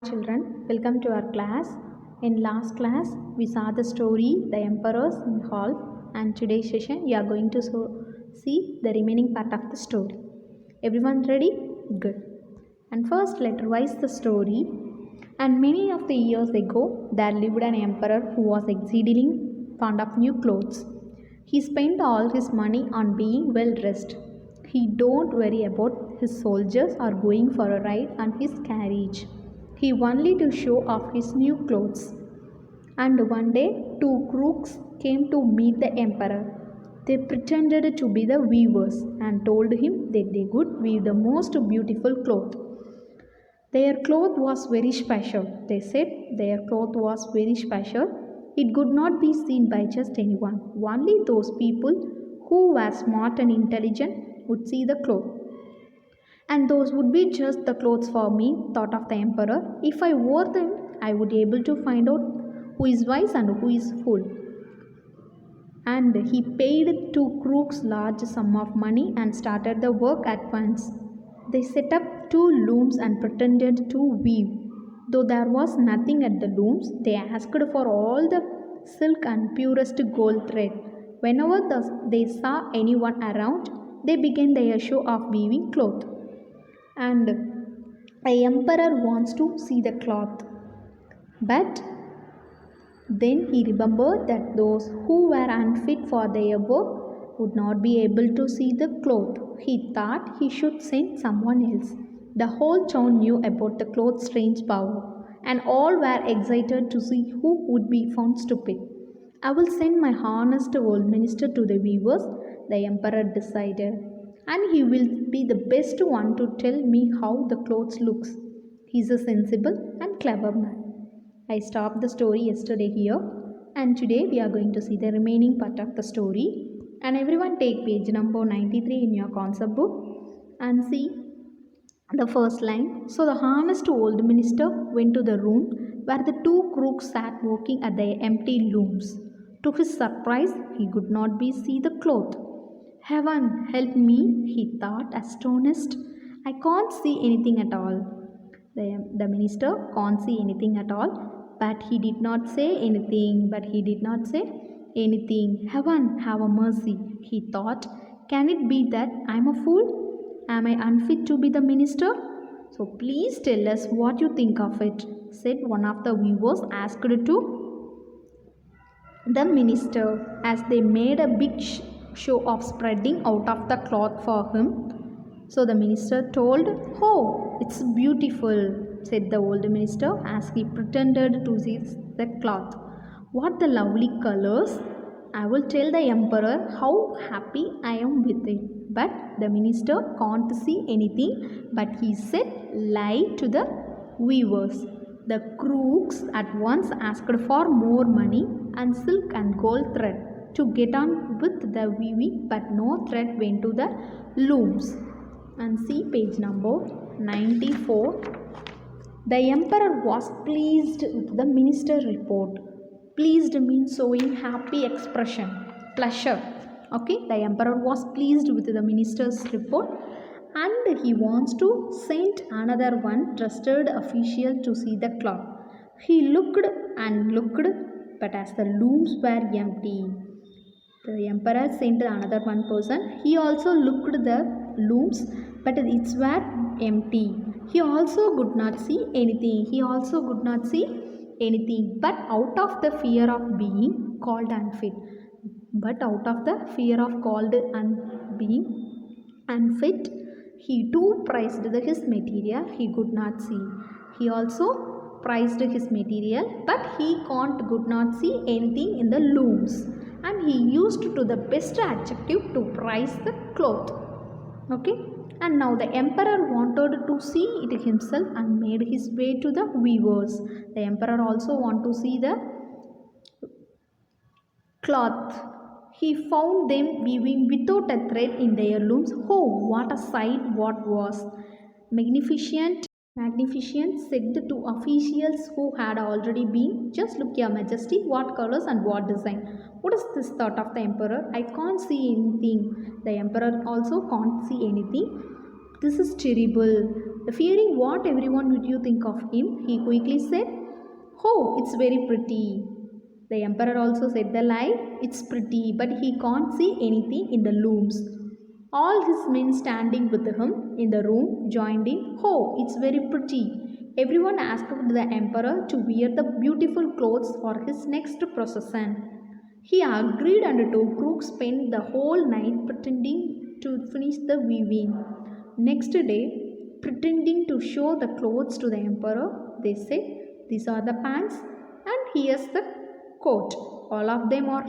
Children, welcome to our class. In last class, we saw the story The Emperor's Hall, and today's session we are going to see the remaining part of the story. Everyone ready? Good. And first, let's revise the story. And many of the years ago, there lived an emperor who was exceedingly fond of new clothes. He spent all his money on being well dressed. He don't worry about his soldiers or going for a ride on his carriage. He wanted to show off his new clothes. And one day, two crooks came to meet the emperor. They pretended to be the weavers and told him that they could weave the most beautiful cloth. Their cloth was very special. They said their cloth was very special. It could not be seen by just anyone. Only those people who were smart and intelligent would see the cloth. And those would be just the clothes for me, thought of the emperor. If I wore them, I would be able to find out who is wise and who is fool. And he paid two crooks large sum of money and started the work at once. They set up two looms and pretended to weave. Though there was nothing at the looms, they asked for all the silk and purest gold thread. Whenever they saw anyone around, they began their show of weaving cloth. And the emperor wants to see the cloth. But then he remembered that those who were unfit for their work would not be able to see the cloth. He thought he should send someone else. The whole town knew about the cloth's strange power, and all were excited to see who would be found stupid. I will send my honest old minister to the weavers, the emperor decided, and he will be the best one to tell me how the clothes looks. He is a sensible and clever man. I stopped the story yesterday here, and today we are going to see the remaining part of the story. And everyone take page number 93 in your concept book and see the first line. So the honest old minister went to the room where the two crooks sat working at their empty looms. To his surprise, he could not see the cloth. Heaven help me, he thought, astonished. I can't see anything at all. The minister can't see anything at all, but he did not say anything. Heaven have a mercy, he thought. Can it be that I am a fool? Am I unfit to be the minister? So please tell us what you think of it, said one of the weavers asked to the minister as they made a big show of spreading out of the cloth for him. So the minister told, "Oh, it's beautiful," said the old minister as he pretended to see the cloth. "What the lovely colors! I will tell the emperor how happy I am with it." But the minister can't see anything, but he said lie to the weavers. The crooks at once asked for more money and silk and gold thread to get on with the weaving, but no thread went to the looms. And see page number 94. The emperor was pleased with the minister's report. Pleased means showing happy expression, pleasure. Okay, the emperor was pleased with the minister's report, and he wants to send another one trusted official to see the cloth. He looked and looked, but as the looms were empty, the emperor sent another one person. He also looked the looms, but it were empty. He also could not see anything. But out of the fear of being called unfit. He too prized his material he could not see. He also prized his material, but he could not see anything in the looms. And he used to the best adjective to prize the cloth. Okay. And now the emperor wanted to see it himself and made his way to the weavers. The emperor also wanted to see the cloth. He found them weaving without a thread in their looms. Oh, what a sight! What was magnificent, said to officials who had already been. Just look, your majesty, what colors and what design. What is this, thought of the emperor? I can't see anything. The emperor also can't see anything. This is terrible. Fearing what everyone would you think of him, he quickly said, "Oh, it's very pretty." The emperor also said the lie, "It's pretty, but he can't see anything in the looms." All his men standing with him in the room joined in, "Oh, it's very pretty." Everyone asked the emperor to wear the beautiful clothes for his next procession. He agreed and two crooks spent the whole night pretending to finish the weaving. Next day, pretending to show the clothes to the emperor, they said, "These are the pants and here's the coat. All of them are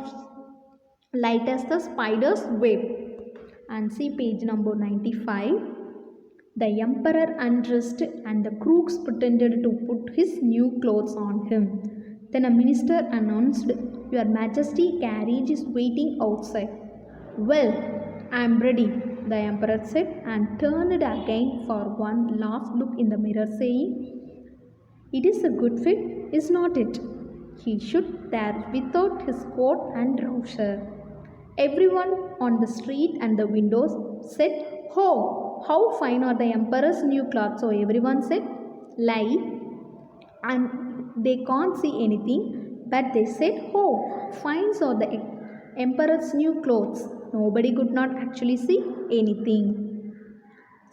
light as the spider's web." And see page number 95. The emperor undressed and the crooks pretended to put his new clothes on him. Then a minister announced, "Your Majesty, carriage is waiting outside." "Well, I am ready," the emperor said, and turned again for one last look in the mirror, saying, "It is a good fit, is not it?" He stood there without his coat and trouser. Everyone on the street and the windows said, "Oh, how fine are the emperor's new clothes." So everyone said, "Lie," and they can't see anything, but they said, "Oh, fine are the emperor's new clothes." Nobody could not actually see anything.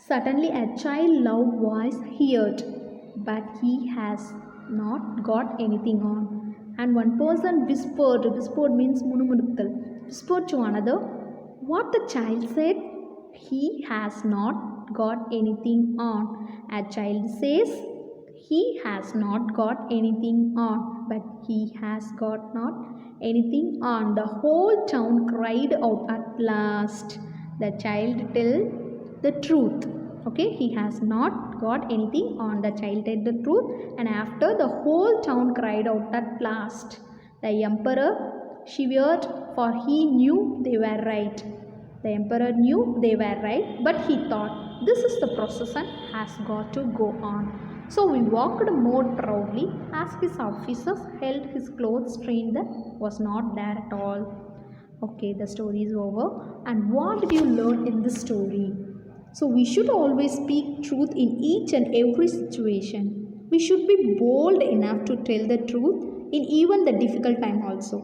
Suddenly a child loud voice heard, "But he has not got anything on." And one person whispered means munumuduktal, whispered to another, "What the child said? He has not got anything on." A child says, "He has not got anything on," but he has got not anything on. The whole town cried out at last. The child tell the truth. Okay, he has not got anything on. The child said the truth, and after the whole town cried out at last. The emperor shivered, for he knew they were right. The emperor knew they were right, but he thought, "This is the procession has got to go on." So he walked more proudly as his officers held his clothes train that was not there at all. Okay, the story is over. And what did you learn in this story? So we should always speak truth in each and every situation. We should be bold enough to tell the truth in even the difficult time also.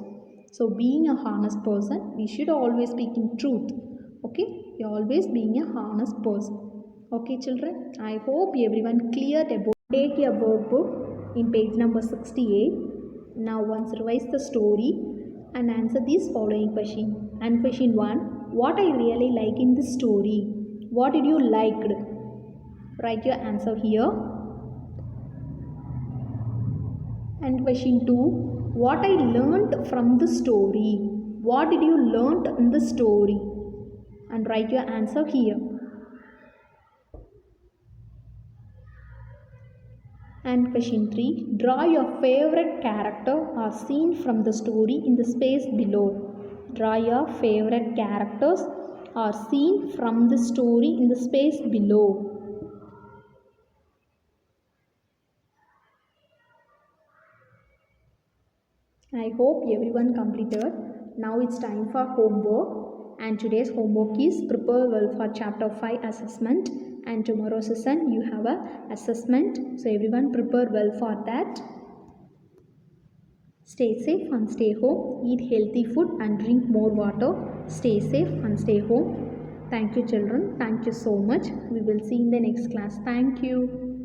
So being a honest person, we should always speak in truth. Okay, we always being a honest person. Okay children, I hope everyone cleared about. Take your workbook in page number 68. Now once revise the story and answer these following questions. And question 1, what I really like in this story? What did you like? Write your answer here. And question 2, what I learned from the story? What did you learn in the story? And write your answer here. And question 3, draw your favorite character or scene from the story in the space below. Draw your favorite characters or scene from the story in the space below. I hope everyone completed. Now it's time for homework, and today's homework is prepare well for chapter 5 assessment, and tomorrow's session you have a assessment, so everyone prepare well for that. Stay safe and stay home. Eat healthy food and drink more water. Stay safe and stay home. Thank you children. Thank you so much. We will see in the next class. Thank you.